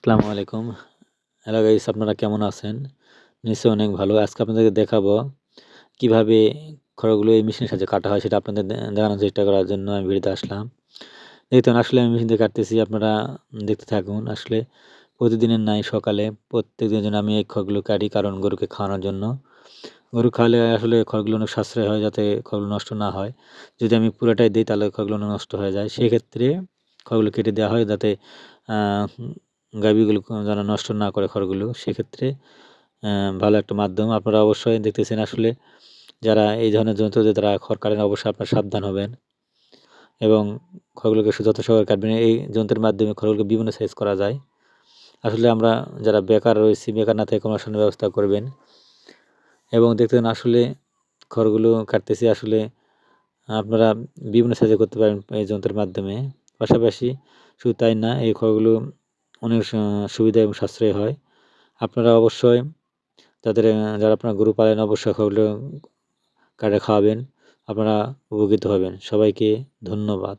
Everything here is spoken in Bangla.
আসসালামু আলাইকুম। হ্যালো গাইস, আপনারা কেমন আছেন? নিশ্চয়ই অনেক ভালো। আজকে আপনাদেরকে দেখাবো কিভাবে খড়গুলো এই মেশিনের সাহায্যে কাটা হয় সেটা আপনাদের দেখানোর চেষ্টা করার জন্য আমি ভিডিওতে আসলাম। দেখতেন আসলে আমি মেশিন দিয়ে কাটতেছি, আপনারা দেখতে থাকুন। আসলে প্রতিদিনের ন্যায় সকালে প্রত্যেকদিনের জন্য আমি এই খড়গুলো কাটি, কারণ গরুকে খাওয়ানোর জন্য। গরু খাওয়ালে আসলে খড়গুলো অনেক সাশ্রয় হয়, যাতে খড়গুলো নষ্ট না হয়। যদি আমি পুরাটাই দেই তাহলে খড়গুলো নষ্ট হয়ে যায়। সেক্ষেত্রে খড়গুলো কেটে দেওয়া হয়, যাতে আ গাভীগুলো যেন নষ্ট না করে খড়গুলো। সেক্ষেত্রে ভালো একটা মাধ্যম। আপনারা অবশ্যই দেখতেছেন আসলে যারা এই ধরনের যন্ত্র দিয়ে তারা খড় কাটেন, অবশ্যই আপনারা সাবধান হবেন এবং খড়গুলোকে যত সহকারে কাটবেন। এই যন্ত্রের মাধ্যমে খড়গুলোকে বিভিন্ন সাইজ করা যায়। আসলে আমরা যারা বেকার রয়েছি, বেকার না থেকে কর্মসংস্থানের ব্যবস্থা করবেন এবং দেখতেছেন আসলে খড়গুলো কাটতেছি। আসলে আপনারা বিভিন্ন সাইজে করতে পারেন এই যন্ত্রের মাধ্যমে। পাশাপাশি শুধু তাই না, এই খড়গুলো অনেক সুবিধা এবং সাশ্রয়ী হয়। আপনারা অবশ্যই তাদের যারা আপনারা গরু পালেন অবশ্যই খড়গুলো কাটে খাওয়াবেন। আপনারা উপকৃত হবেন। সবাইকে ধন্যবাদ।